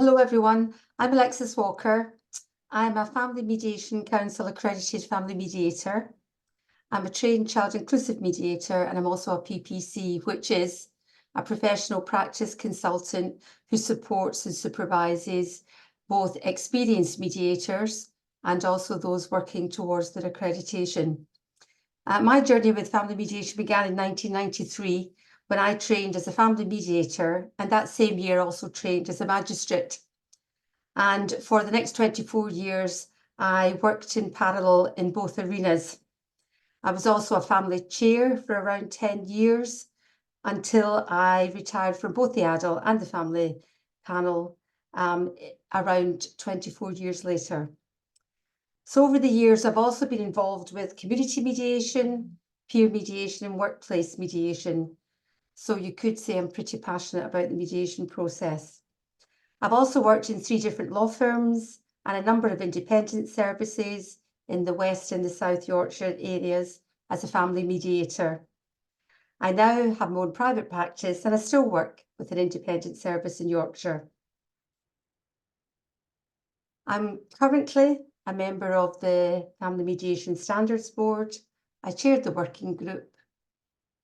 Hello everyone, I'm Alexis Walker. I'm a Family Mediation Council accredited family mediator. I'm a trained child inclusive mediator, and I'm also a PPC, which is a professional practice consultant who supports and supervises both experienced mediators and also those working towards their accreditation. My journey with family mediation began in 1993 when I trained as a family mediator, and that same year also trained as a magistrate. And for the next 24 years, I worked in parallel in both arenas. I was also a family chair for around 10 years until I retired from both the adult and the family panel around 24 years later. So over the years, I've also been involved with community mediation, peer mediation, and workplace mediation. So you could say I'm pretty passionate about the mediation process. I've also worked in 3 different law firms and a number of independent services in the West and the South Yorkshire areas as a family mediator. I now have my own private practice and I still work with an independent service in Yorkshire. I'm currently a member of the Family Mediation Standards Board. I chaired the working group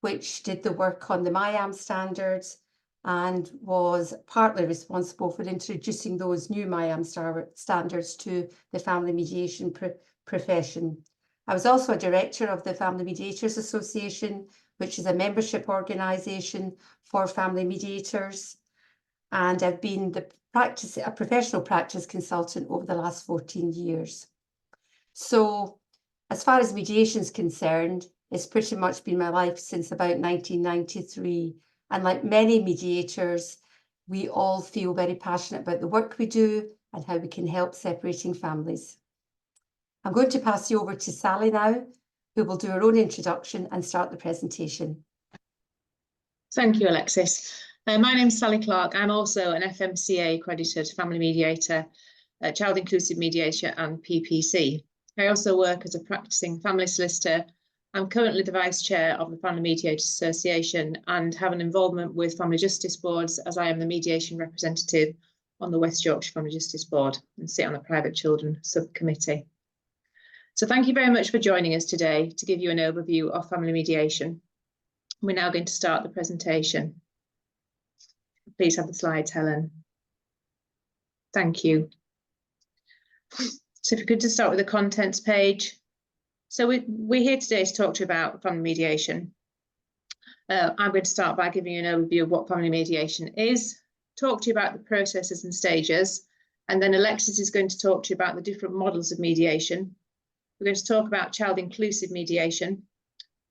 which did the work on the MIAM standards and was partly responsible for introducing those new MIAM standards to the family mediation profession. I was also a director of the Family Mediators Association, which is a membership organisation for family mediators, and I've been a professional practice consultant over the last 14 years. So as far as mediation is concerned, it's pretty much been my life since about 1993. And like many mediators, we all feel very passionate about the work we do and how we can help separating families. I'm going to pass you over to Sally now, who will do her own introduction and start the presentation. Thank you, Alexis. My name's Sally Clark. I'm also an FMCA accredited family mediator, child inclusive mediator and PPC. I also work as a practicing family solicitor. I'm currently the Vice Chair of the Family Mediators Association and have an involvement with family justice boards, as I am the mediation representative on the West Yorkshire Family Justice Board and sit on the Private Children Subcommittee. So thank you very much for joining us today to give you an overview of family mediation. We're now going to start the presentation. Please have the slides, Helen. Thank you. So if we could just start with the contents page. So we're here today to talk to you about family mediation. I'm going to start by giving you an overview of what family mediation is, talk to you about the processes and stages, and then Alexis is going to talk to you about the different models of mediation. We're going to talk about child inclusive mediation,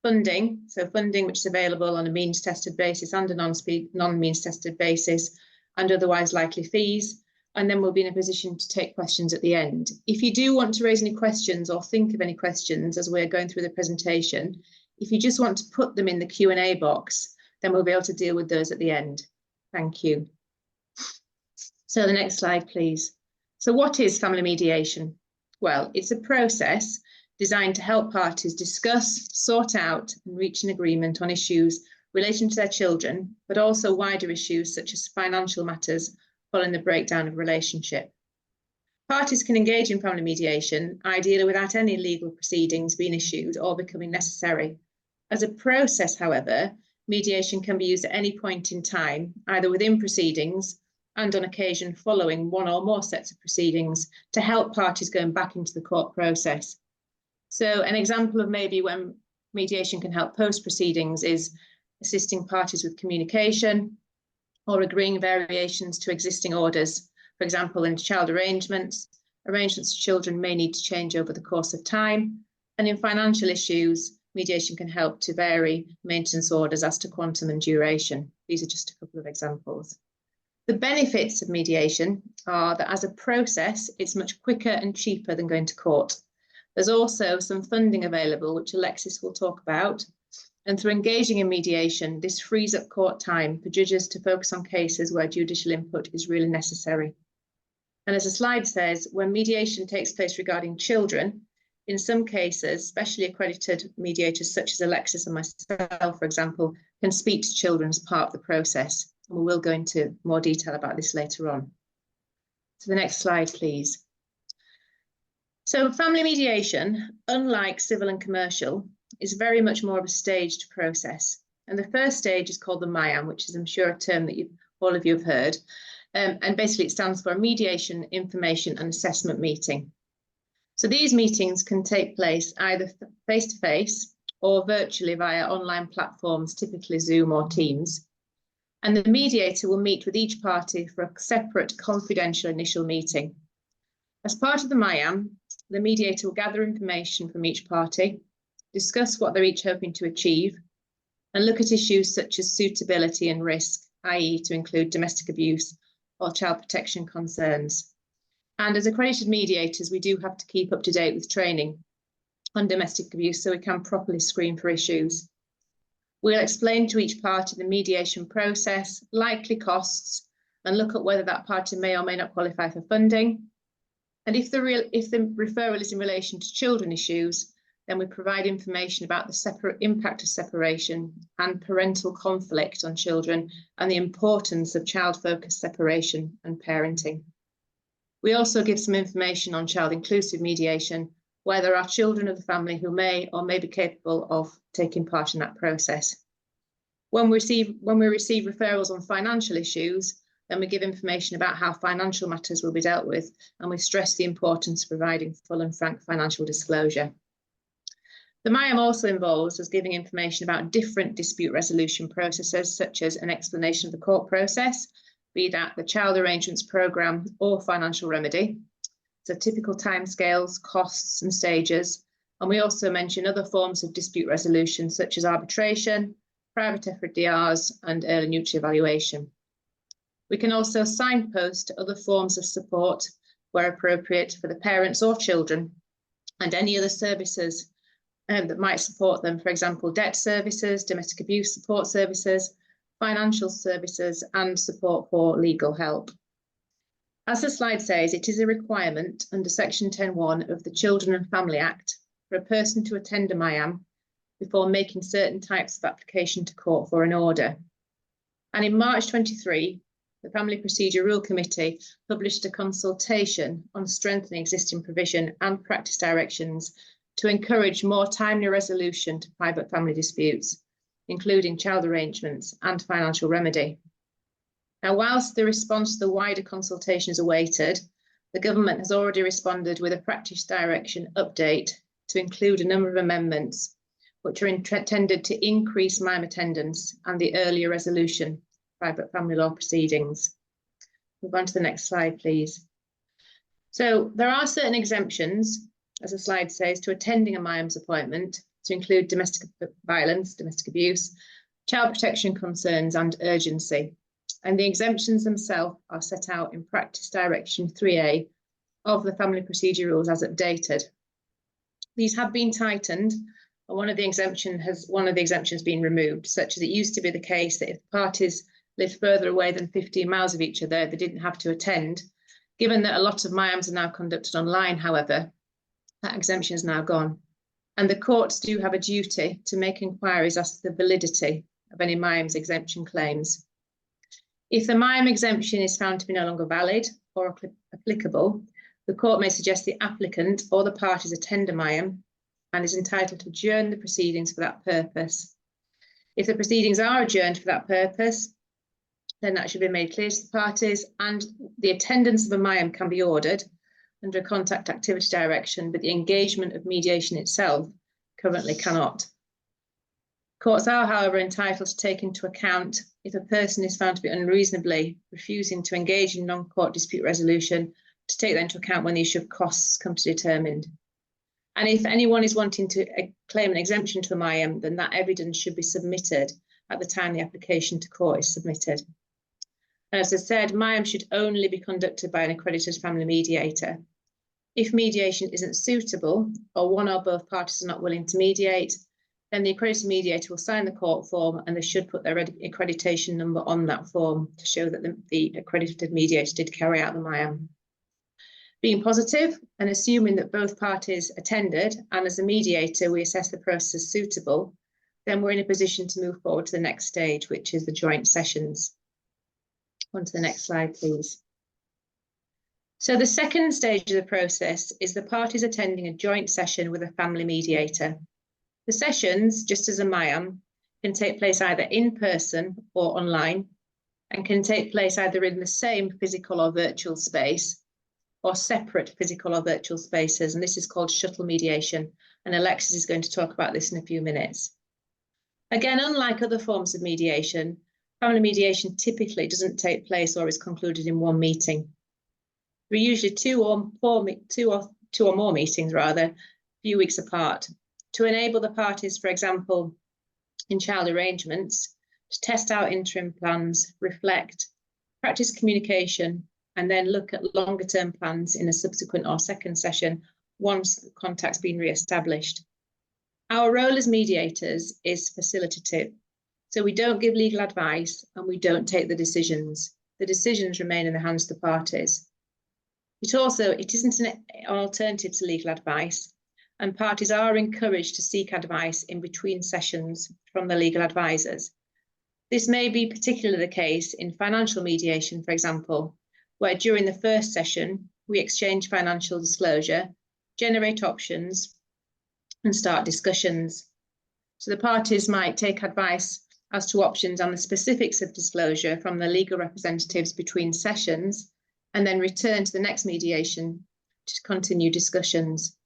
funding, so funding which is available on a means tested basis and a non-means tested basis, and otherwise likely fees. And then we'll be in a position to take questions at the end. If you do want to raise any questions or think of any questions as we're going through the presentation, if you just want to put them in the Q&A box, then we'll be able to deal with those at the end. Thank you. So the next slide, please. So what is family mediation? Well, it's a process designed to help parties discuss, sort out and reach an agreement on issues relating to their children, but also wider issues such as financial matters following the breakdown of a relationship. Parties can engage in family mediation, ideally without any legal proceedings being issued or becoming necessary. As a process, however, mediation can be used at any point in time, either within proceedings and on occasion following one or more sets of proceedings to help parties going back into the court process. So an example of maybe when mediation can help post proceedings is assisting parties with communication, or agreeing variations to existing orders. For example, in child arrangements for children may need to change over the course of time. And in financial issues, mediation can help to vary maintenance orders as to quantum and duration. These are just a couple of examples. The benefits of mediation are that as a process, it's much quicker and cheaper than going to court. There's also some funding available, which Alexis will talk about. And through engaging in mediation, this frees up court time for judges to focus on cases where judicial input is really necessary. And as the slide says, when mediation takes place regarding children, in some cases, especially accredited mediators such as Alexis and myself, for example, can speak to children as part of the process. And we will go into more detail about this later on. To the next slide, please. So family mediation, unlike civil and commercial, is very much more of a staged process. And the first stage is called the MIAM, which is, I'm sure, a term that all of you have heard. And basically it stands for Mediation, Information and Assessment Meeting. So these meetings can take place either face-to-face or virtually via online platforms, typically Zoom or Teams. And the mediator will meet with each party for a separate confidential initial meeting. As part of the MIAM, the mediator will gather information from each party, discuss what they're each hoping to achieve, and look at issues such as suitability and risk, i.e. to include domestic abuse or child protection concerns. And as accredited mediators, we do have to keep up to date with training on domestic abuse so we can properly screen for issues. We'll explain to each party the mediation process, likely costs, and look at whether that party may or may not qualify for funding. And if the referral is in relation to children issues, then we provide information about the impact of separation and parental conflict on children and the importance of child-focused separation and parenting. We also give some information on child-inclusive mediation, where there are children of the family who may or may be capable of taking part in that process. When we receive referrals on financial issues, then we give information about how financial matters will be dealt with, and we stress the importance of providing full and frank financial disclosure. The MIAM also involves us giving information about different dispute resolution processes, such as an explanation of the court process, be that the child arrangements programme or financial remedy, so typical timescales, costs and stages. And we also mention other forms of dispute resolution, such as arbitration, private FDRs and early neutral evaluation. We can also signpost to other forms of support where appropriate for the parents or children, and any other services that might support them, for example, debt services, domestic abuse support services, financial services, and support for legal help. As the slide says, it is a requirement under Section 10(1) of the Children and Family Act for a person to attend a MIAM before making certain types of application to court for an order. And in March 23, the Family Procedure Rule Committee published a consultation on strengthening existing provision and practice directions to encourage more timely resolution to private family disputes, including child arrangements and financial remedy. Now, whilst the response to the wider consultation is awaited, the government has already responded with a practice direction update to include a number of amendments which are intended to increase MIAM attendance and the earlier resolution of private family law proceedings. Move on to the next slide, please. So there are certain exemptions, as the slide says, to attending a MIAM's appointment, to include domestic violence, domestic abuse, child protection concerns and urgency. And the exemptions themselves are set out in Practice Direction 3A of the Family Procedure Rules as updated. These have been tightened, and one of the exemptions been removed, such as it used to be the case that if parties lived further away than 15 miles of each other, they didn't have to attend. Given that a lot of MIAMs are now conducted online, however, that exemption is now gone. And the courts do have a duty to make inquiries as to the validity of any MIAM's exemption claims. If the MIAM exemption is found to be no longer valid or applicable, the court may suggest the applicant or the parties attend a MIAM and is entitled to adjourn the proceedings for that purpose. If the proceedings are adjourned for that purpose, then that should be made clear to the parties, and the attendance of a MIAM can be ordered under a contact activity direction, but the engagement of mediation itself currently cannot. Courts are, however, entitled to take into account if a person is found to be unreasonably refusing to engage in non-court dispute resolution, to take that into account when the issue of costs come to be determined. And if anyone is wanting to claim an exemption to a MIAM, then that evidence should be submitted at the time the application to court is submitted. And as I said, MIAM should only be conducted by an accredited family mediator. If mediation isn't suitable, or one or both parties are not willing to mediate, then the accredited mediator will sign the court form, and they should put their accreditation number on that form to show that the accredited mediator did carry out the MIAM. Being positive and assuming that both parties attended, and as a mediator we assess the process as suitable, then we're in a position to move forward to the next stage, which is the joint sessions. On to the next slide, please. So the second stage of the process is the parties attending a joint session with a family mediator. The sessions, just as a MIAM, can take place either in person or online, and can take place either in the same physical or virtual space, or separate physical or virtual spaces, and this is called shuttle mediation, and Alexis is going to talk about this in a few minutes. Again, unlike other forms of mediation, family mediation typically doesn't take place or is concluded in one meeting. There are usually two or more meetings, a few weeks apart, to enable the parties, for example, in child arrangements, to test out interim plans, reflect, practice communication, and then look at longer term plans in a subsequent or second session once contact's been re-established. Our role as mediators is facilitative. So we don't give legal advice and we don't take the decisions. The decisions remain in the hands of the parties. It isn't an alternative to legal advice, and parties are encouraged to seek advice in between sessions from the legal advisors. This may be particularly the case in financial mediation, for example, where during the first session, we exchange financial disclosure, generate options, and start discussions. So the parties might take advice as to options and the specifics of disclosure from the legal representatives between sessions, and then return to the next mediation to continue discussions.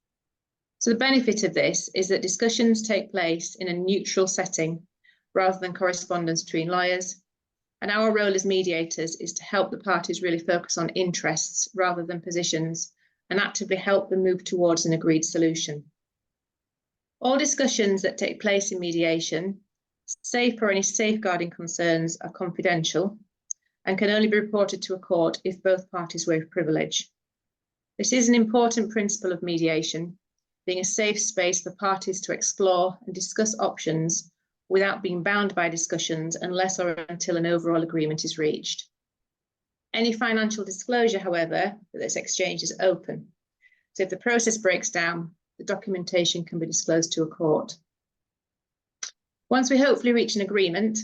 So the benefit of this is that discussions take place in a neutral setting rather than correspondence between lawyers. And our role as mediators is to help the parties really focus on interests rather than positions, and actively help them move towards an agreed solution. All discussions that take place in mediation, save for any safeguarding concerns, are confidential and can only be reported to a court if both parties waive privilege. This is an important principle of mediation, being a safe space for parties to explore and discuss options without being bound by discussions unless or until an overall agreement is reached. Any financial disclosure, however, that's exchanged is open. So if the process breaks down, the documentation can be disclosed to a court. Once we hopefully reach an agreement,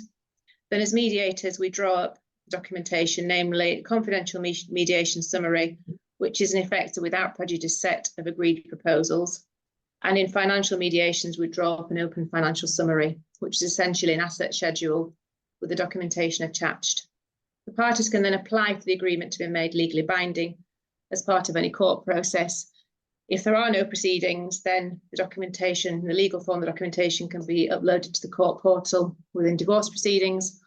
then as mediators, we draw up documentation, namely confidential mediation summary, which is in effect a without prejudice set of agreed proposals. And in financial mediations, we draw up an open financial summary, which is essentially an asset schedule with the documentation attached. The parties can then apply for the agreement to be made legally binding as part of any court process. If there are no proceedings, then the documentation, the legal form of the documentation, can be uploaded to the court portal within divorce proceedings,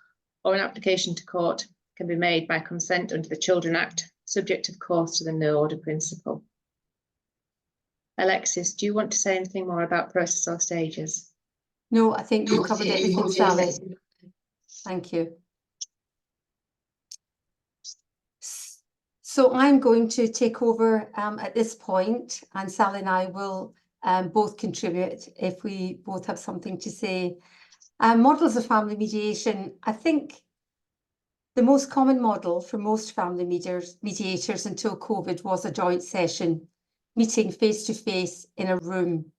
or an application to court can be made by consent under the Children Act, subject of course to the no order principle. Alexis, do you want to say anything more about process or stages? No, I think you covered everything, Sally. Thank you. So I'm going to take over at this point, and Sally and I will both contribute if we both have something to say. Models of family mediation, I think the most common model for most family mediators until COVID was a joint session, meeting face-to-face in a room.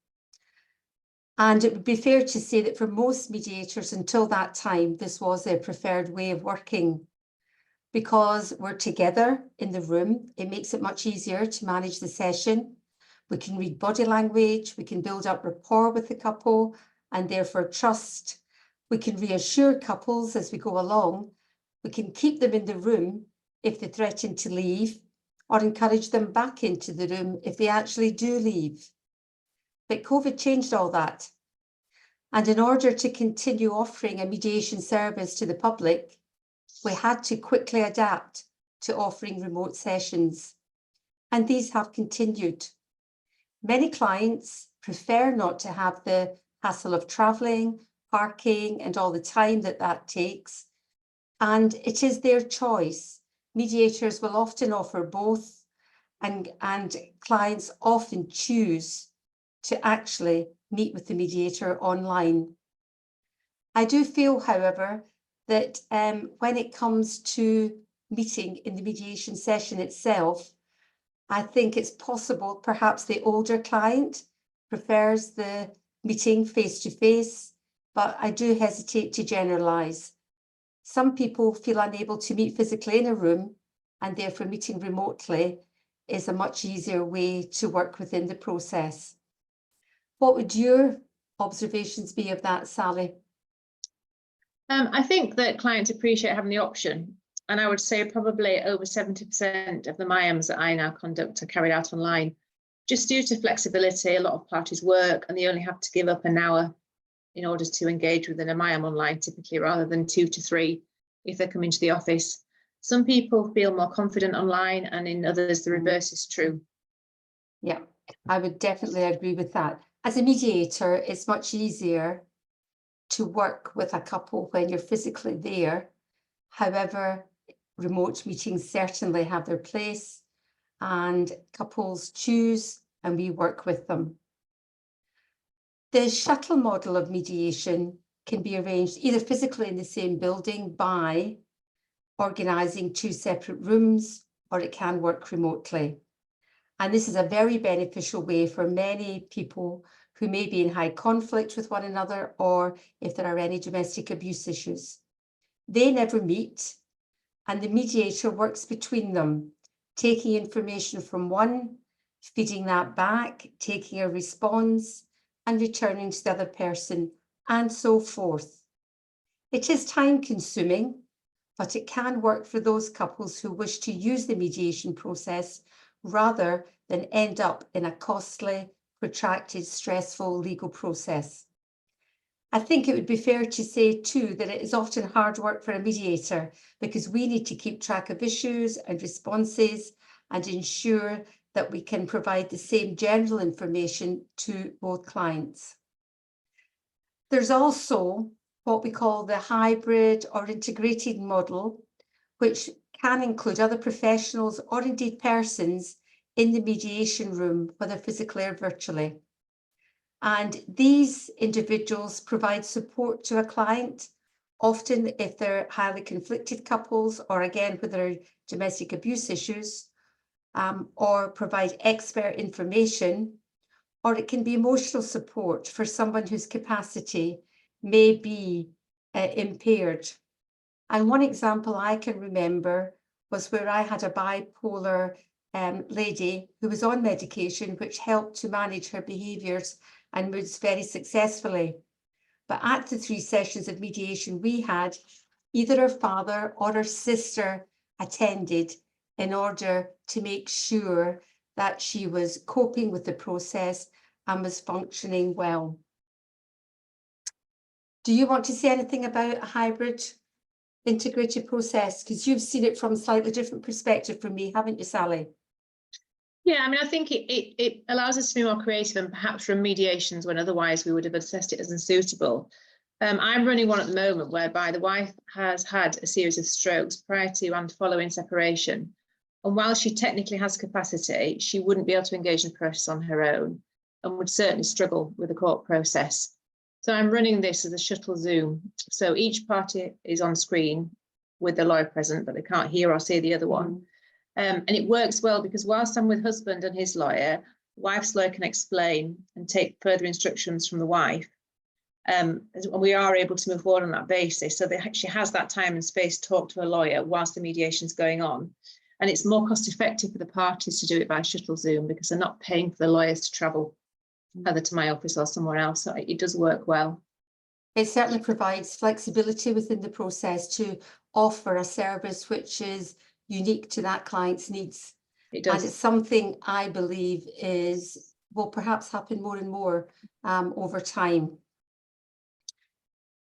And it would be fair to say that for most mediators until that time, this was their preferred way of working. Because we're together in the room, it makes it much easier to manage the session. We can read body language, we can build up rapport with the couple and therefore trust. We can reassure couples as we go along. We can keep them in the room if they threaten to leave, or encourage them back into the room if they actually do leave. But COVID changed all that. And in order to continue offering a mediation service to the public, we had to quickly adapt to offering remote sessions. And these have continued. Many clients prefer not to have the hassle of travelling, parking, and all the time that takes. And it is their choice. Mediators will often offer both, and clients often choose to actually meet with the mediator online. I do feel, however, that when it comes to meeting in the mediation session itself, I think it's possible perhaps the older client prefers the meeting face-to-face, but I do hesitate to generalise. Some people feel unable to meet physically in a room and therefore meeting remotely is a much easier way to work within the process. What would your observations be of that, Sally? I think that clients appreciate having the option, and I would say probably over 70% of the MIAMs that I now conduct are carried out online. Just due to flexibility, a lot of parties work and they only have to give up an hour in order to engage within a MIAM online, typically, rather than 2 to 3 if they come into the office. Some people feel more confident online, and in others, the reverse is true. Yeah, I would definitely agree with that. As a mediator, it's much easier to work with a couple when you're physically there. However, remote meetings certainly have their place, and couples choose and we work with them. The shuttle model of mediation can be arranged either physically in the same building by organising 2 separate rooms, or it can work remotely. And this is a very beneficial way for many people who may be in high conflict with one another, or if there are any domestic abuse issues. They never meet, and the mediator works between them, taking information from one, feeding that back, taking a response, and returning to the other person, and so forth. It is time-consuming, but it can work for those couples who wish to use the mediation process rather than end up in a costly, protracted, stressful legal process. I think it would be fair to say too that it is often hard work for a mediator, because we need to keep track of issues and responses and ensure that we can provide the same general information to both clients. There's also what we call the hybrid or integrated model, which can include other professionals or indeed persons in the mediation room, whether physically or virtually. And these individuals provide support to a client, often if they're highly conflicted couples, or again, whether there are domestic abuse issues, or provide expert information, or it can be emotional support for someone whose capacity may be impaired. And one example I can remember was where I had a bipolar lady who was on medication, which helped to manage her behaviours and moods very successfully. But at the 3 sessions of mediation we had, either her father or her sister attended in order to make sure that she was coping with the process and was functioning well. Do you want to say anything about a hybrid integrated process? Because you've seen it from a slightly different perspective from me, haven't you, Sally? Yeah, I mean, I think it allows us to be more creative and perhaps run mediations when otherwise we would have assessed it as unsuitable. I'm running one at the moment whereby the wife has had a series of strokes prior to and following separation. And while she technically has capacity, she wouldn't be able to engage in the process on her own and would certainly struggle with the court process. So I'm running this as a shuttle Zoom. So each party is on screen with the lawyer present, but they can't hear or see the other one. And it works well because whilst I'm with husband and his lawyer, wife's lawyer can explain and take further instructions from the wife. And we are able to move forward on that basis, so that she has that time and space to talk to her lawyer whilst the mediation is going on. And it's more cost effective for the parties to do it by shuttle Zoom because they're not paying for the lawyers to travel either to my office or somewhere else. So it does work well. It certainly provides flexibility within the process to offer a service which is unique to that client's needs. It does. And it's something I believe will perhaps happen more and more over time.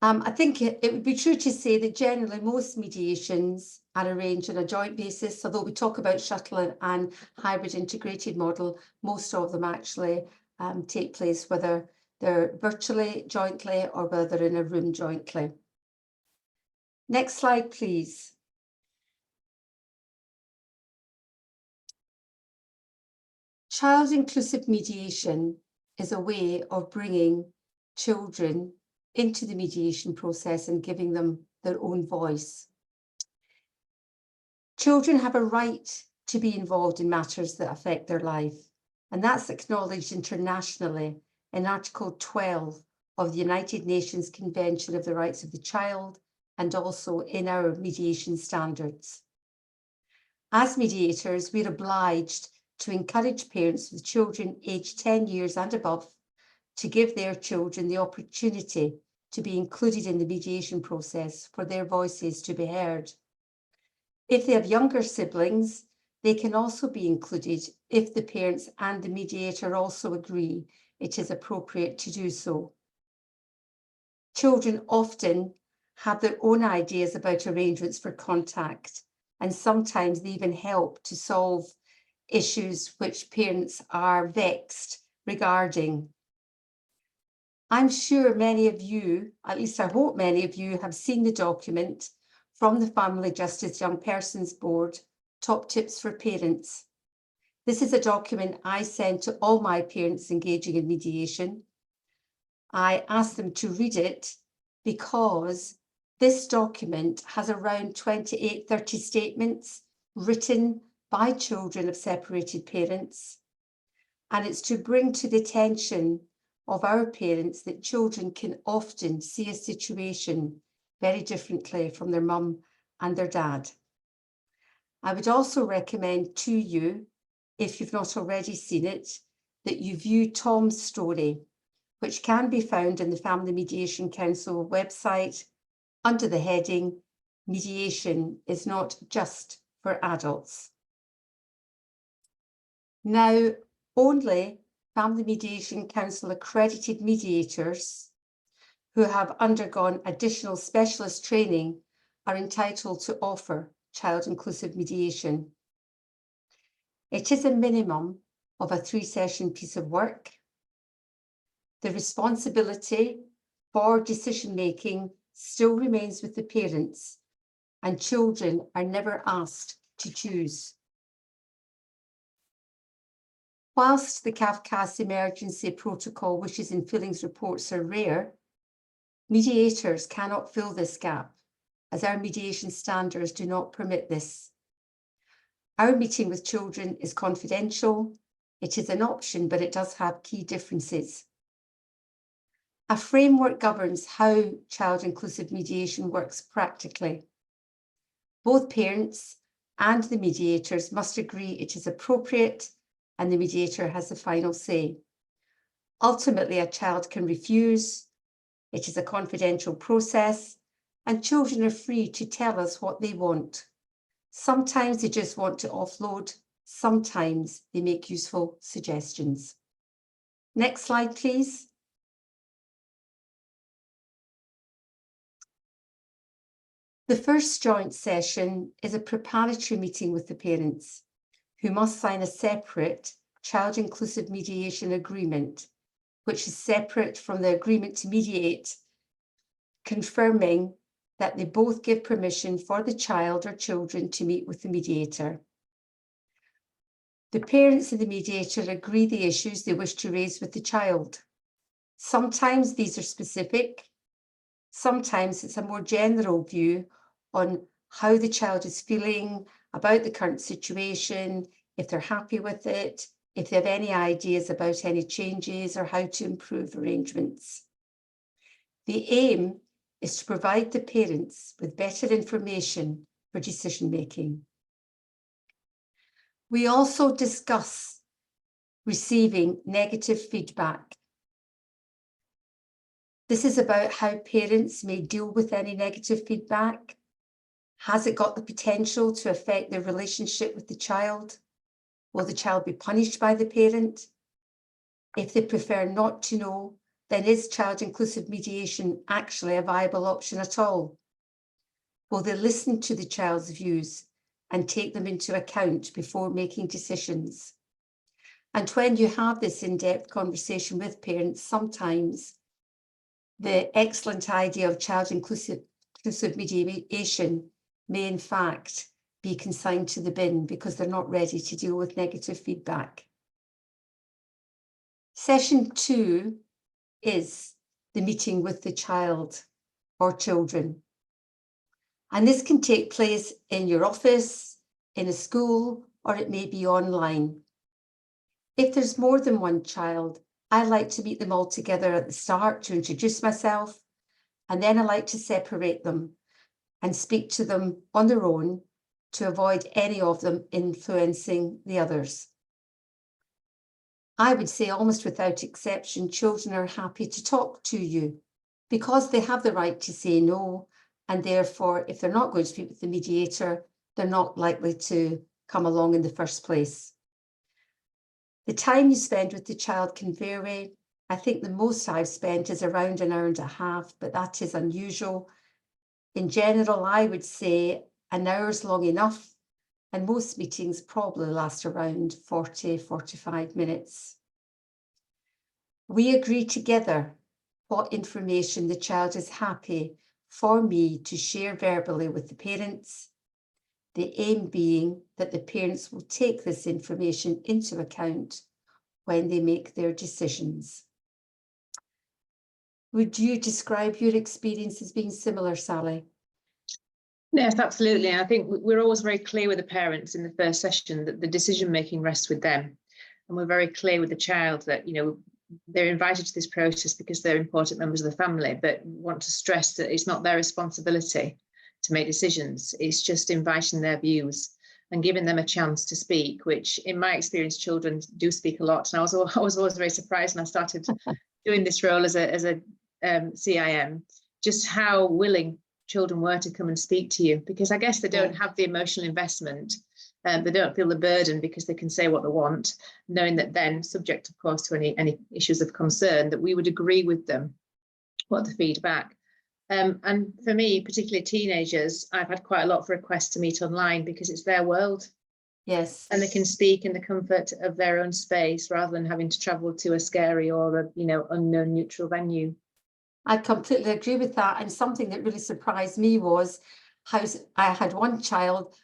I think it would be true to say that generally most mediations are arranged on a joint basis, although we talk about shuttle and hybrid integrated model, most of them actually take place whether they're virtually jointly or whether they're in a room jointly. Next slide, please. Child inclusive mediation is a way of bringing children into the mediation process and giving them their own voice. Children have a right to be involved in matters that affect their life, and that's acknowledged internationally in Article 12 of the United Nations Convention of the Rights of the Child, and also in our mediation standards. As mediators, we're obliged to encourage parents with children aged 10 years and above to give their children the opportunity to be included in the mediation process for their voices to be heard. If they have younger siblings, they can also be included if the parents and the mediator also agree it is appropriate to do so. Children often have their own ideas about arrangements for contact, and sometimes they even help to solve issues which parents are vexed regarding. I'm sure many of you, at least I hope many of you, have seen the document from the Family Justice Young Persons Board, Top Tips for Parents. This is a document I send to all my parents engaging in mediation. I asked them to read it because this document has around 28-30 statements written by children of separated parents. And it's to bring to the attention of our parents that children can often see a situation very differently from their mum and their dad. I would also recommend to you, if you've not already seen it, that you view Tom's story, which can be found in the Family Mediation Council website under the heading, Mediation is not just for adults. Now, only Family Mediation Council accredited mediators who have undergone additional specialist training are entitled to offer child inclusive mediation. It is a minimum of a 3-session piece of work. The responsibility for decision making still remains with the parents, and children are never asked to choose. Whilst the CAFCAS emergency protocol wishes and feelings reports are rare, mediators cannot fill this gap, as our mediation standards do not permit this. Our meeting with children is confidential. It is an option, but it does have key differences. A framework governs how child inclusive mediation works practically. Both parents and the mediators must agree it is appropriate, and the mediator has the final say. Ultimately, a child can refuse. It is a confidential process, and children are free to tell us what they want. Sometimes they just want to offload. Sometimes they make useful suggestions. Next slide, please. The first joint session is a preparatory meeting with the parents, who must sign a separate child inclusive mediation agreement, which is separate from the agreement to mediate, confirming that they both give permission for the child or children to meet with the mediator. The parents and the mediator agree the issues they wish to raise with the child. Sometimes these are specific. Sometimes it's a more general view on how the child is feeling about the current situation, if they're happy with it, if they have any ideas about any changes or how to improve arrangements. The aim is to provide the parents with better information for decision making. We also discuss receiving negative feedback. This is about how parents may deal with any negative feedback. Has it got the potential to affect their relationship with the child? Will the child be punished by the parent? If they prefer not to know, then is child inclusive mediation actually a viable option at all? Will they listen to the child's views and take them into account before making decisions? And when you have this in-depth conversation with parents, sometimes the excellent idea of child inclusive mediation may in fact be consigned to the bin because they're not ready to deal with negative feedback. Session 2 is the meeting with the child or children. And this can take place in your office, in a school, or it may be online. If there's more than one child, I like to meet them all together at the start to introduce myself, and then I like to separate them and speak to them on their own to avoid any of them influencing the others. I would say almost without exception, children are happy to talk to you because they have the right to say no. And therefore, if they're not going to speak with the mediator, they're not likely to come along in the first place. The time you spend with the child can vary. I think the most I've spent is around an hour and a half, but that is unusual. In general, I would say an hour's long enough, and most meetings probably last around 40, 45 minutes. We agree together what information the child is happy for me to share verbally with the parents, the aim being that the parents will take this information into account when they make their decisions. Would you describe your experience as being similar, Sally? Yes, absolutely. I think we're always very clear with the parents in the first session that the decision-making rests with them. And we're very clear with the child that, they're invited to this process because they're important members of the family, but want to stress that it's not their responsibility to make decisions. It's just inviting their views and giving them a chance to speak, which in my experience, children do speak a lot. And I was always very surprised when I started doing this role as a CIM, just how willing children were to come and speak to you, because I guess they don't have the emotional investment. They don't feel the burden because they can say what they want, knowing that then, subject of course to any issues of concern, that we would agree with them what the feedback. And for me, particularly teenagers, I've had quite a lot of requests to meet online because it's their world. Yes. And they can speak in the comfort of their own space rather than having to travel to a scary or unknown neutral venue. I completely agree with that. And something that really surprised me was how I had one child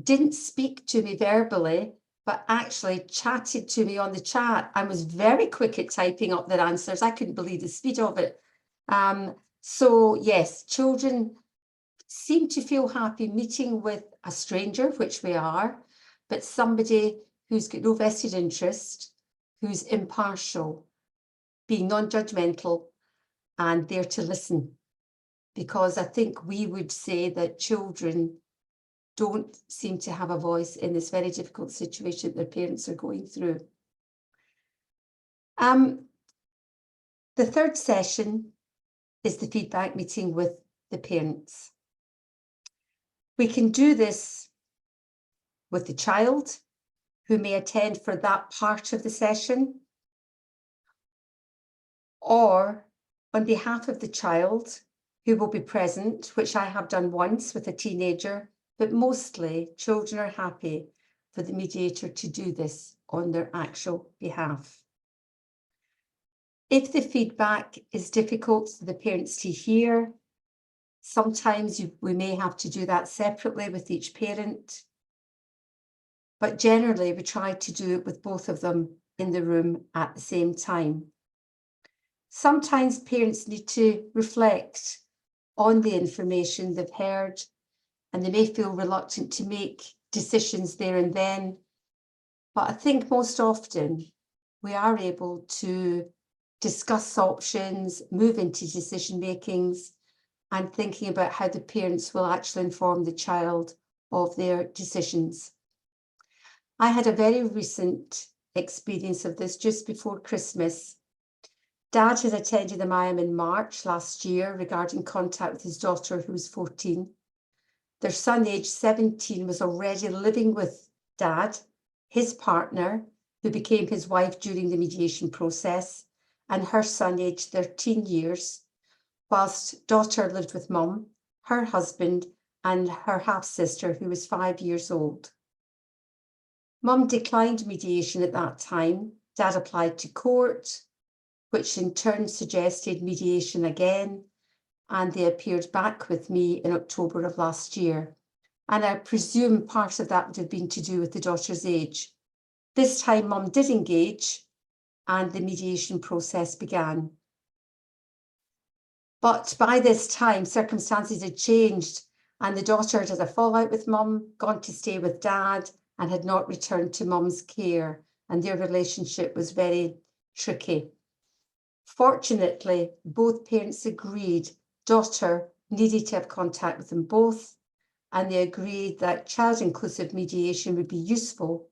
didn't speak to me verbally, but actually chatted to me on the chat and was very quick at typing up their answers. I couldn't believe the speed of it. So yes, children seem to feel happy meeting with a stranger, which we are, but somebody who's got no vested interest, who's impartial, being non-judgmental, and there to listen. Because I think we would say that children don't seem to have a voice in this very difficult situation their parents are going through. The third session is the feedback meeting with the parents. We can do this with the child who may attend for that part of the session, or on behalf of the child who will be present, which I have done once with a teenager, but mostly children are happy for the mediator to do this on their actual behalf. If the feedback is difficult for the parents to hear, sometimes we may have to do that separately with each parent. But generally, we try to do it with both of them in the room at the same time. Sometimes parents need to reflect on the information they've heard, and they may feel reluctant to make decisions there and then. But I think most often we are able to discuss options, move into decision makings, and thinking about how the parents will actually inform the child of their decisions. I had a very recent experience of this just before Christmas. Dad had attended a MIAM in March last year regarding contact with his daughter, who was 14. Their son, aged 17, was already living with Dad, his partner, who became his wife during the mediation process, and her son, aged 13 years, whilst daughter lived with Mum, her husband, and her half-sister, who was 5 years old. Mum declined mediation at that time. Dad applied to court, which in turn suggested mediation again, and they appeared back with me in October of last year. And I presume part of that would have been to do with the daughter's age. This time Mum did engage and the mediation process began. But by this time, circumstances had changed and the daughter had had a fallout with Mum, gone to stay with Dad, and had not returned to Mum's care, and their relationship was very tricky. Fortunately, both parents agreed daughter needed to have contact with them both, and they agreed that child-inclusive mediation would be useful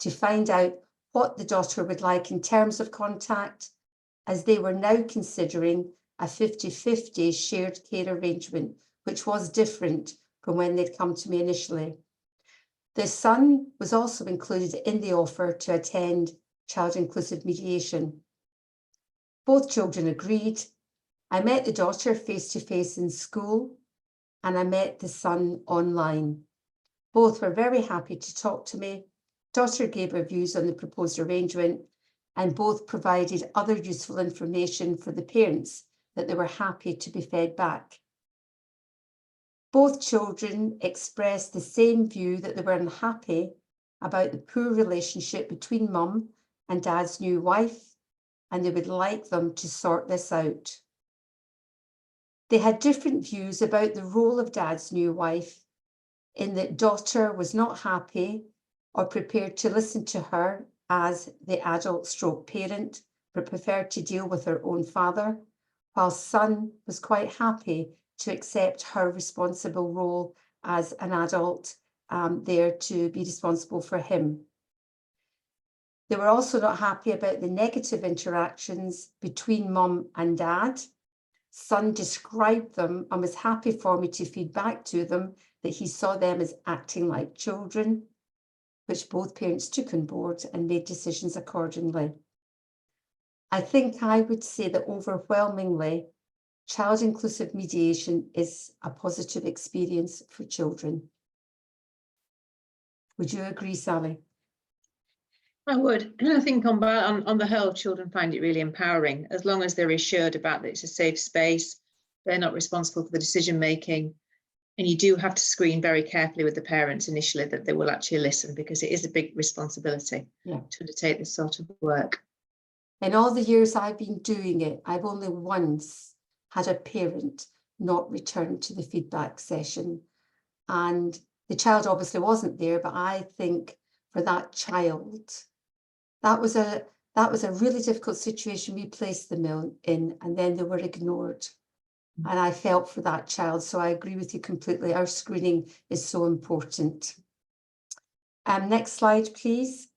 to find out what the daughter would like in terms of contact, as they were now considering a 50-50 shared care arrangement, which was different from when they'd come to me initially. The son was also included in the offer to attend child inclusive mediation. Both children agreed. I met the daughter face-to-face in school, and I met the son online. Both were very happy to talk to me. Daughter gave her views on the proposed arrangement, and both provided other useful information for the parents that they were happy to be fed back. Both children expressed the same view that they were unhappy about the poor relationship between mum and dad's new wife, and they would like them to sort this out. They had different views about the role of dad's new wife, in that daughter was not happy or prepared to listen to her as the adult stroke parent, but preferred to deal with her own father, while son was quite happy to accept her responsible role as an adult there to be responsible for him. They were also not happy about the negative interactions between mum and dad. Son described them and was happy for me to feed back to them that he saw them as acting like children, which both parents took on board and made decisions accordingly. I think I would say that overwhelmingly, child inclusive mediation is a positive experience for children. Would you agree, Sally? I would. I think on the whole, children find it really empowering, as long as they're assured about that it's a safe space, they're not responsible for the decision making, and you do have to screen very carefully with the parents initially that they will actually listen, because it is a big responsibility to undertake this sort of work. In all the years I've been doing it, I've only once had a parent not return to the feedback session, and the child obviously wasn't there, but I think for that child, that was a really difficult situation we placed them in, and then they were ignored. And I felt for that child, so I agree with you completely. Our screening is so important. Next slide, please.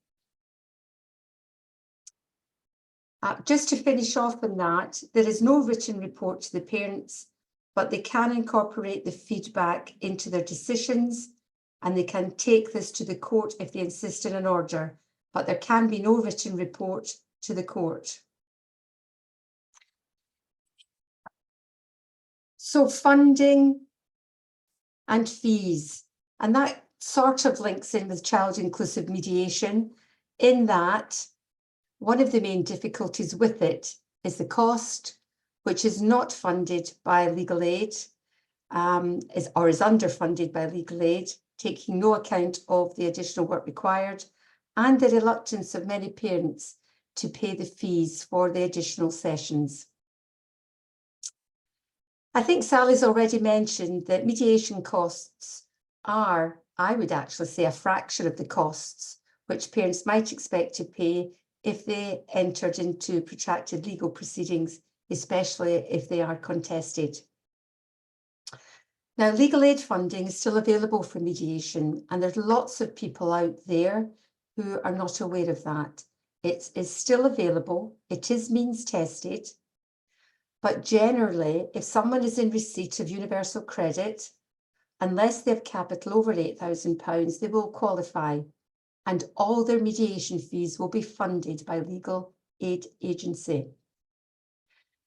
Just to finish off on that, there is no written report to the parents, but they can incorporate the feedback into their decisions, and they can take this to the court if they insist on an order, but there can be no written report to the court. So funding and fees, and that sort of links in with child inclusive mediation, in that one of the main difficulties with it is the cost, which is not funded by legal aid, is underfunded by legal aid, taking no account of the additional work required and the reluctance of many parents to pay the fees for the additional sessions. I think Sally's already mentioned that mediation costs are, I would actually say, a fraction of the costs which parents might expect to pay if they entered into protracted legal proceedings, especially if they are contested. Now, legal aid funding is still available for mediation, and there's lots of people out there who are not aware of that. It is still available, it is means tested, but generally, if someone is in receipt of universal credit, unless they have capital over £8,000, they will qualify, and all their mediation fees will be funded by legal aid agency.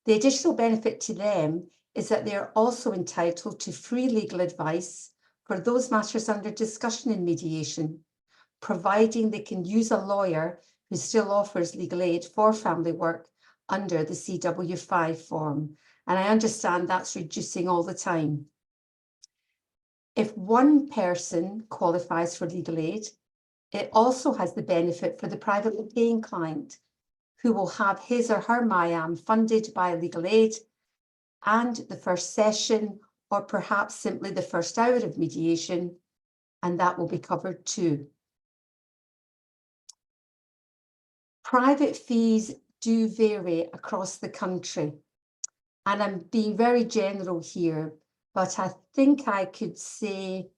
The additional benefit to them is that they are also entitled to free legal advice for those matters under discussion in mediation, providing they can use a lawyer who still offers legal aid for family work under the CW5 form. And I understand that's reducing all the time. If one person qualifies for legal aid, it also has the benefit for the privately paying client, who will have his or her MIAM funded by legal aid, and the first session, or perhaps simply the first hour of mediation, and that will be covered too. Private fees do vary across the country, and I'm being very general here, but I think I could say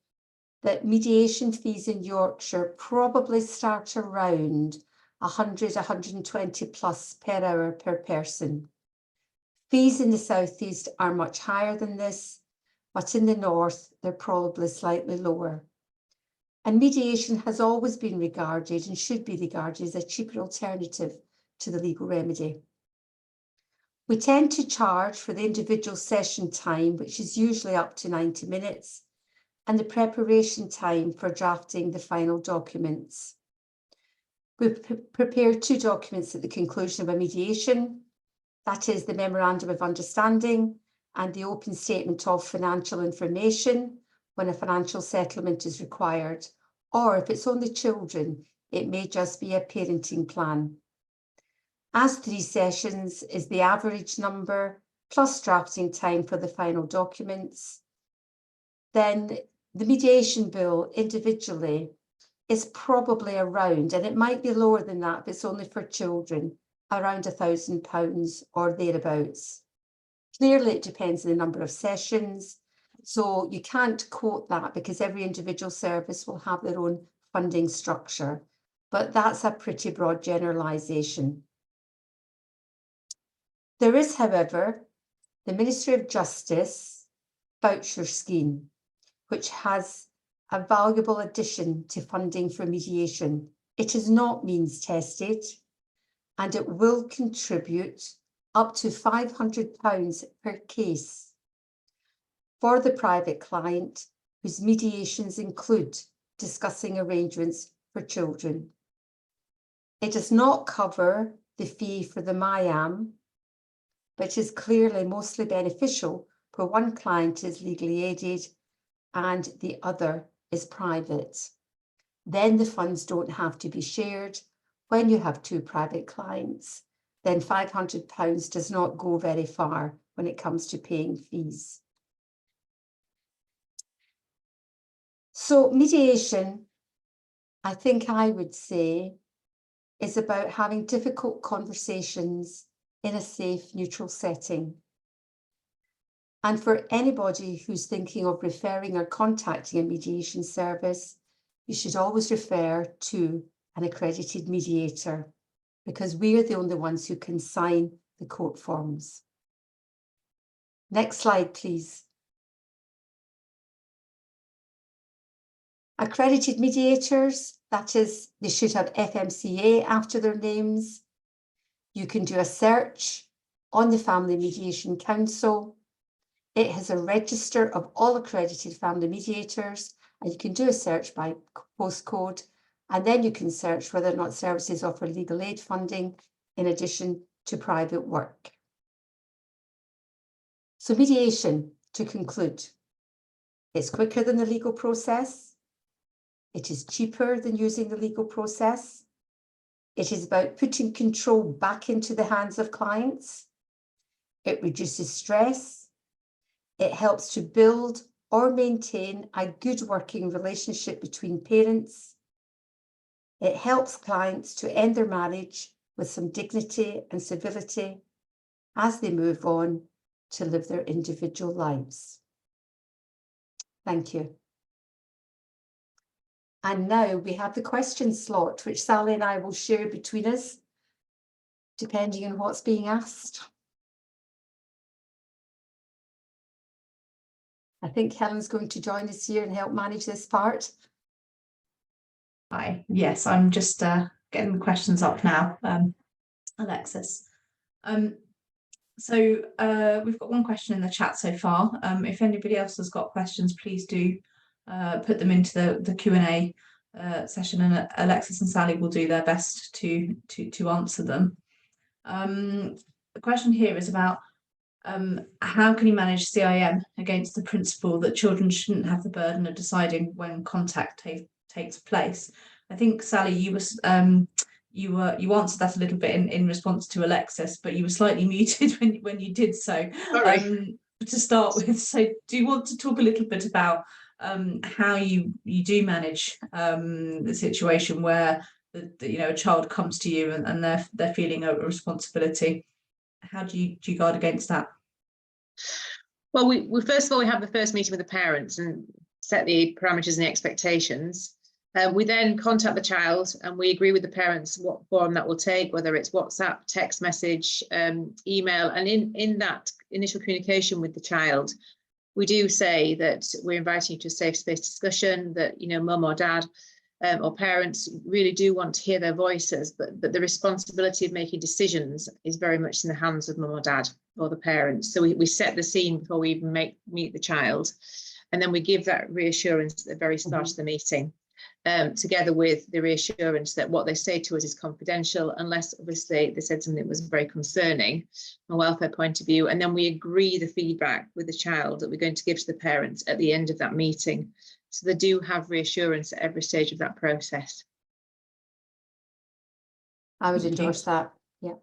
that mediation fees in Yorkshire probably start around 100, 120 plus per hour per person. Fees in the southeast are much higher than this, but in the north, they're probably slightly lower. And mediation has always been regarded and should be regarded as a cheaper alternative to the legal remedy. We tend to charge for the individual session time, which is usually up to 90 minutes, and the preparation time for drafting the final documents. We prepare 2 documents at the conclusion of a mediation. That is the Memorandum of Understanding and the Open Statement of Financial Information when a financial settlement is required, or if it's only children, it may just be a parenting plan. As 3 sessions is the average number, plus drafting time for the final documents, then the mediation bill individually is probably around, and it might be lower than that if it's only for children, around £1,000 or thereabouts. Clearly, it depends on the number of sessions, so you can't quote that because every individual service will have their own funding structure, but that's a pretty broad generalisation. There is, however, the Ministry of Justice voucher scheme, which has a valuable addition to funding for mediation. It is not means tested, and it will contribute up to £500 per case for the private client whose mediations include discussing arrangements for children. It does not cover the fee for the MIAM, which is clearly mostly beneficial where one client is legally aided and the other is private. Then the funds don't have to be shared. When you have 2 private clients, then £500 does not go very far when it comes to paying fees. So mediation, I think I would say, is about having difficult conversations in a safe, neutral setting. And for anybody who's thinking of referring or contacting a mediation service, you should always refer to an accredited mediator, because we are the only ones who can sign the court forms. Next slide, please. Accredited mediators, that is, they should have FMCA after their names. You can do a search on the Family Mediation Council. It has a register of all accredited family mediators, and you can do a search by postcode, and then you can search whether or not services offer legal aid funding in addition to private work. So mediation, to conclude, it's quicker than the legal process. It is cheaper than using the legal process. It is about putting control back into the hands of clients. It reduces stress. It helps to build or maintain a good working relationship between parents. It helps clients to end their marriage with some dignity and civility as they move on to live their individual lives. Thank you. And now we have the question slot, which Sally and I will share between us, depending on what's being asked. I think Helen's going to join us here and help manage this part. Hi, yes, I'm just getting the questions up now, Alexis. So we've got one question in the chat so far. If anybody else has got questions, please do put them into the Q&A session, and Alexis and Sally will do their best to answer them. The question here is about how can you manage CIM against the principle that children shouldn't have the burden of deciding when contact takes place? I think, Sally, you answered that a little bit in response to Alexis, but you were slightly muted when you did so. Sorry. To start with, so do you want to talk a little bit about how you do manage the situation where a child comes to you and they're feeling a responsibility? How do you guard against that? Well, we first of all, we have the first meeting with the parents and set the parameters and the expectations. We then contact the child and we agree with the parents what form that will take, whether it's WhatsApp, text message, email. And in that initial communication with the child, we do say that we're inviting you to a safe space discussion, that, you know, mum or dad or parents really do want to hear their voices, but the responsibility of making decisions is very much in the hands of mum or dad or the parents. So we set the scene before we even meet the child. And then we give that reassurance at the very start of the meeting. Together with the reassurance that what they say to us is confidential, unless obviously they said something that was very concerning from a welfare point of view. And then we agree the feedback with the child that we're going to give to the parents at the end of that meeting. So they do have reassurance at every stage of that process. I would endorse that. Yeah.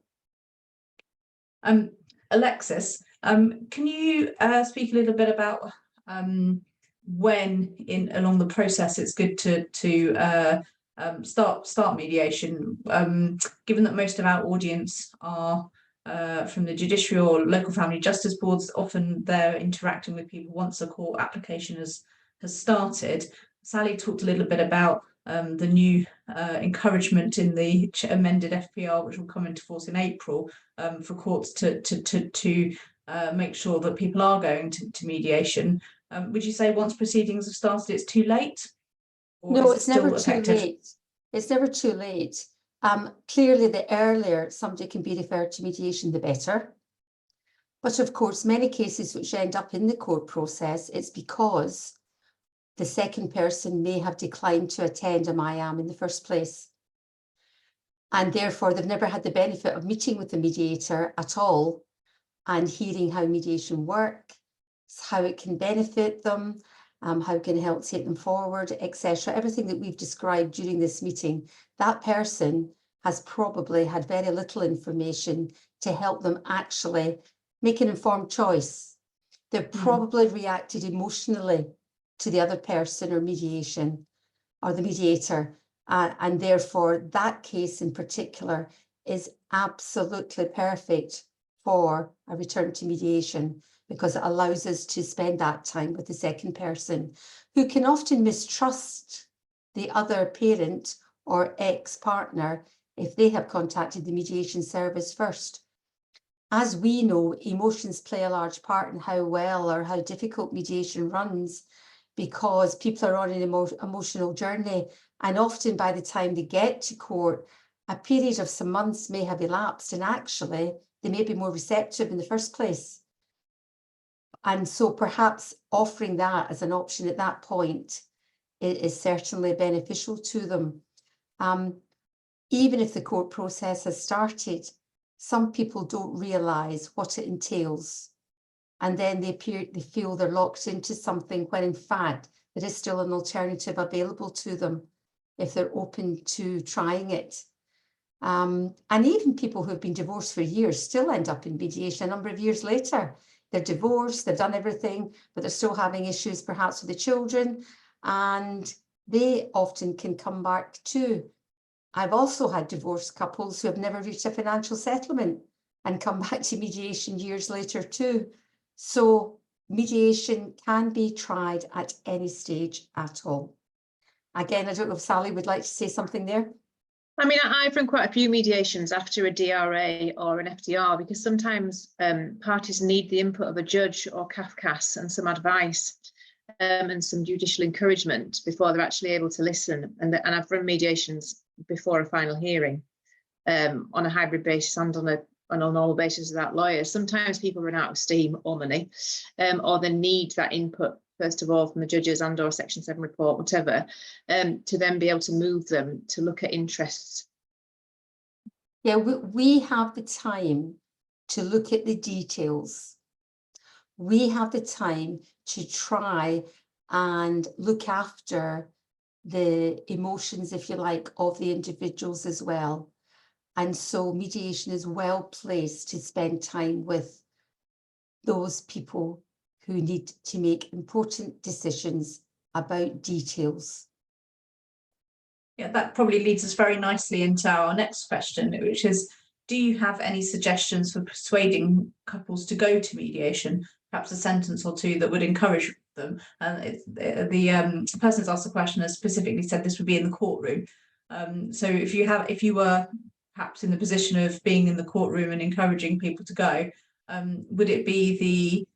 Alexis, can you speak a little bit about when along the process it's good to start mediation, given that most of our audience are from the judiciary or local family justice boards. Often they're interacting with people once a court application has started. Sally talked a little bit about the new encouragement in the amended FPR, which will come into force in April, for courts to make sure that people are going to mediation. Would you say once proceedings have started, it's too late? Or No, is it's it never still too effective? late. It's never too late. Clearly, the earlier somebody can be referred to mediation, the better. But of course, many cases which end up in the court process, it's because the second person may have declined to attend a MIAM in the first place. And therefore, they've never had the benefit of meeting with the mediator at all and hearing how mediation works, how it can benefit them, how it can help take them forward, etc. Everything that we've described during this meeting, that person has probably had very little information to help them actually make an informed choice. They've probably reacted emotionally to the other person or mediation or the mediator. And therefore, that case in particular is absolutely perfect for a return to mediation, because it allows us to spend that time with the second person, who can often mistrust the other parent or ex-partner if they have contacted the mediation service first. As we know, emotions play a large part in how well or how difficult mediation runs, because people are on an emotional journey, and often by the time they get to court, a period of some months may have elapsed, and actually they may be more receptive in the first place. And so perhaps offering that as an option at that point is certainly beneficial to them. Even if the court process has started, some people don't realise what it entails. And then they feel they're locked into something when in fact there is still an alternative available to them if they're open to trying it. And even people who have been divorced for years still end up in mediation a number of years later. They're divorced, they've done everything, but they're still having issues perhaps with the children, and they often can come back too. I've also had divorced couples who have never reached a financial settlement and come back to mediation years later too. So mediation can be tried at any stage at all. Again, I don't know if Sally would like to say something there. I mean, I've run quite a few mediations after a DRA or an FDR, because sometimes parties need the input of a judge or CAFCAS and some advice and some judicial encouragement before they're actually able to listen. And I've run mediations before a final hearing on a hybrid basis and on a normal basis without lawyers. Sometimes people run out of steam or money, or they need that input, first of all, from the judges and or Section 7 report, whatever, to then be able to move them to look at interests. Yeah, we have the time to look at the details. We have the time to try and look after the emotions, if you like, of the individuals as well. And so mediation is well placed to spend time with those people who need to make important decisions about details. Yeah, that probably leads us very nicely into our next question, which is, do you have any suggestions for persuading couples to go to mediation? Perhaps a sentence or two that would encourage them. And the person who's asked the question has specifically said this would be in the courtroom. So if you were perhaps in the position of being in the courtroom and encouraging people to go, would it be the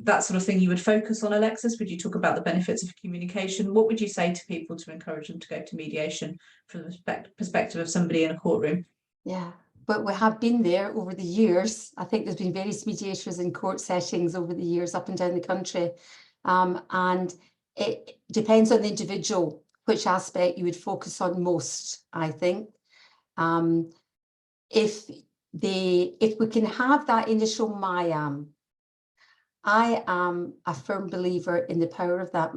that sort of thing you would focus on, Alexis? Would you talk about the benefits of communication? What would you say to people to encourage them to go to mediation from the perspective of somebody in a courtroom? Yeah, but we have been there over the years. I think there's been various mediators in court settings over the years up and down the country. And it depends on the individual, which aspect you would focus on most, I think. If we can have that initial I am a firm believer in the power of that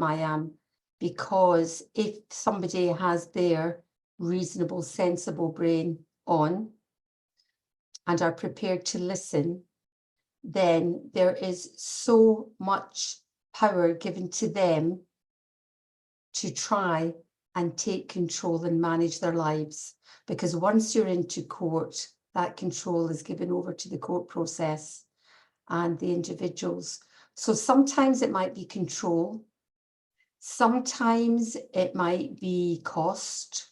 because if somebody has their reasonable, sensible brain on and are prepared to listen, then there is so much power given to them to try and take control and manage their lives. Because once you're into court, that control is given over to the court process and the individuals. So sometimes it might be control, sometimes it might be cost,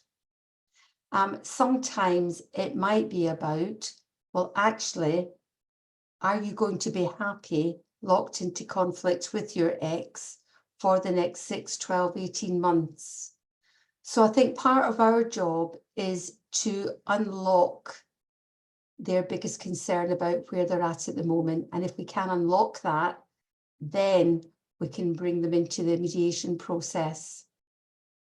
sometimes it might be about, well, actually, are you going to be happy locked into conflict with your ex for the next 6, 12, 18 months? So I think part of our job is to unlock their biggest concern about where they're at the moment. And if we can unlock that, then we can bring them into the mediation process.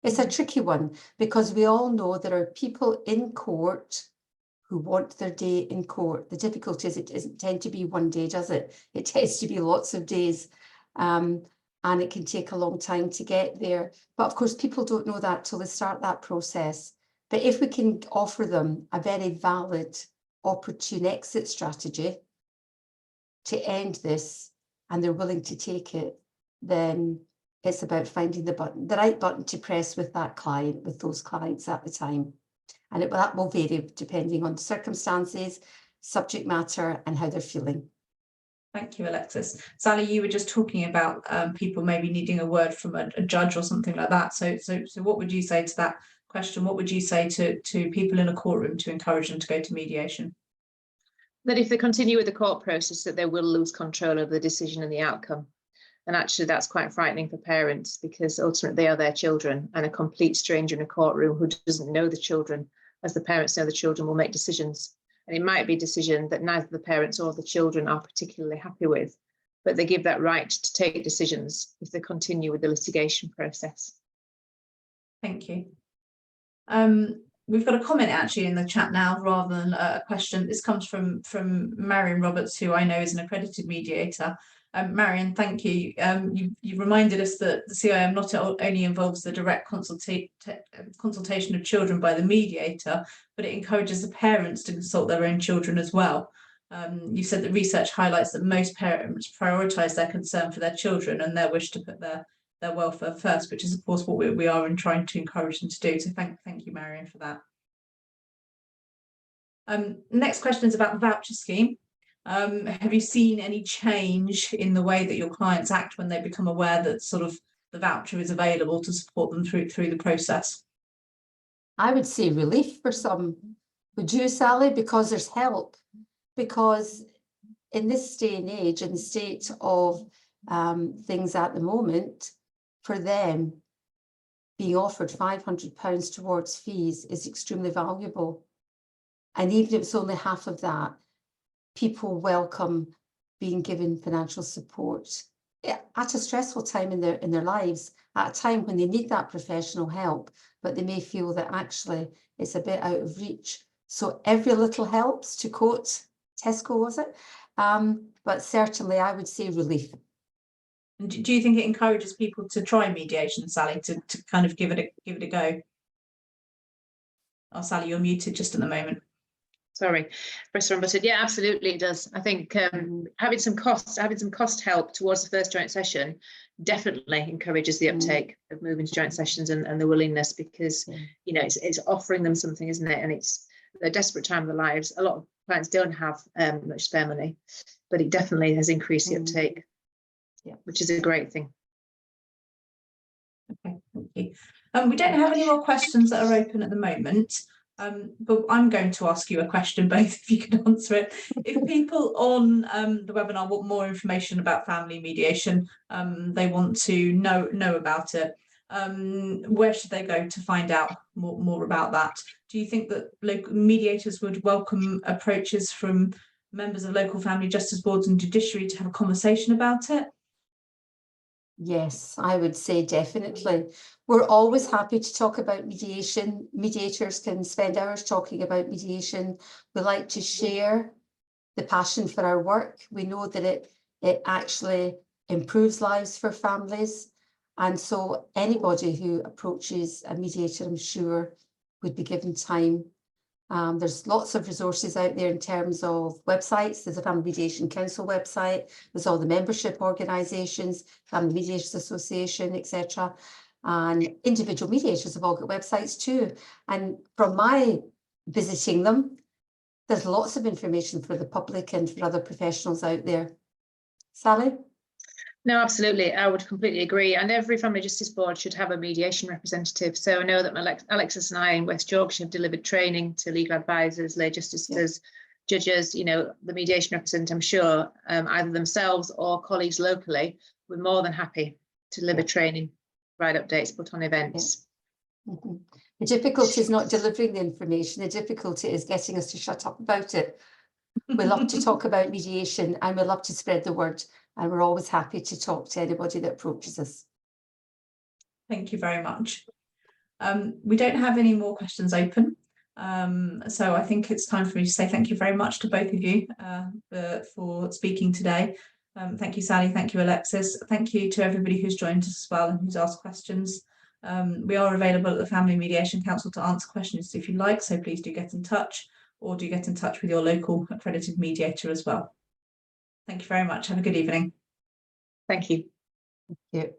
It's a tricky one because we all know there are people in court who want their day in court. The difficulty is it doesn't tend to be one day, does it? It tends to be lots of days. And it can take a long time to get there. But of course, people don't know that till they start that process. But if we can offer them a very valid, opportune exit strategy to end this, and they're willing to take it, then it's about finding the right button to press with that client, with those clients at the time. And that will vary depending on circumstances, subject matter, and how they're feeling. Thank you, Alexis. Sally, you were just talking about people maybe needing a word from a judge or something like that. So what would you say to that question? What would you say to people in a courtroom to encourage them to go to mediation? That if they continue with the court process, that they will lose control of the decision and the outcome. And actually, that's quite frightening for parents because ultimately they are their children, and a complete stranger in a courtroom who doesn't know the children, as the parents know the children, will make decisions. And it might be a decision that neither the parents or the children are particularly happy with, but they give that right to take decisions if they continue with the litigation process. Thank you. We've got a comment actually in the chat now rather than a question. This comes from Marion Roberts, who I know is an accredited mediator. Marion, thank you. You reminded us that the CIM not only involves the direct consultation of children by the mediator, but it encourages the parents to consult their own children as well. You said that research highlights that most parents prioritise their concern for their children and their wish to put their welfare first, which is of course what we are in trying to encourage them to do. So thank you, Marion, for that. Next question is about the voucher scheme. Have you seen any change in the way that your clients act when they become aware that sort of the voucher is available to support them through the process? I would say relief for some. Would you, Sally? Because there's help. Because in this day and age, in the state of things at the moment, for them, being offered £500 towards fees is extremely valuable. And even if it's only half of that, people welcome being given financial support at a stressful time in their lives, at a time when they need that professional help, but they may feel that actually it's a bit out of reach. So every little helps, to quote Tesco, was it? But certainly I would say relief. And do you think it encourages people to try mediation, Sally, to kind of give it a go? Oh, Sally, you're muted just at the moment. Sorry, press one button. Yeah, absolutely, it does. I think having some cost help towards the first joint session definitely encourages the uptake of moving to joint sessions and the willingness, because you know it's offering them something, isn't it? And it's a desperate time of their lives. A lot of clients don't have much spare money, but it definitely has increased the uptake. which is a great thing. Okay, thank you. We don't have any more questions that are open at the moment, but I'm going to ask you a question, both if you can answer it. If people on the webinar want more information about family mediation, they want to know about it, where should they go to find out more about that? Do you think that local mediators would welcome approaches from members of local family justice boards and judiciary to have a conversation about it? Yes, I would say definitely. We're always happy to talk about mediation. Mediators can spend hours talking about mediation. We like to share the passion for our work. We know that it actually improves lives for families. And so anybody who approaches a mediator, I'm sure, would be given time. There's lots of resources out there in terms of websites. There's a Family Mediation Council website. There's all the membership organisations, Family Mediators Association, etc. And individual mediators have all got websites too. And from my visiting them, there's lots of information for the public and for other professionals out there. Sally? No, absolutely. I would completely agree. And every family justice board should have a mediation representative. So I know that Alexis and I in West Yorkshire have delivered training to legal advisors, lay justices, judges, you know, the mediation representative, I'm sure, either themselves or colleagues locally, we're more than happy to deliver training, provide updates, put on events. The difficulty is not delivering the information. The difficulty is getting us to shut up about it. We love to talk about mediation and we love to spread the word. And we're always happy to talk to anybody that approaches us. Thank you very much. We don't have any more questions open. So I think it's time for me to say thank you very much to both of you for speaking today. Thank you, Sally. Thank you, Alexis. Thank you to everybody who's joined us as well and who's asked questions. We are available at the Family Mediation Council to answer questions if you like, so please do get in touch, or do get in touch with your local accredited mediator as well. Thank you very much. Have a good evening. Thank you. Thank you.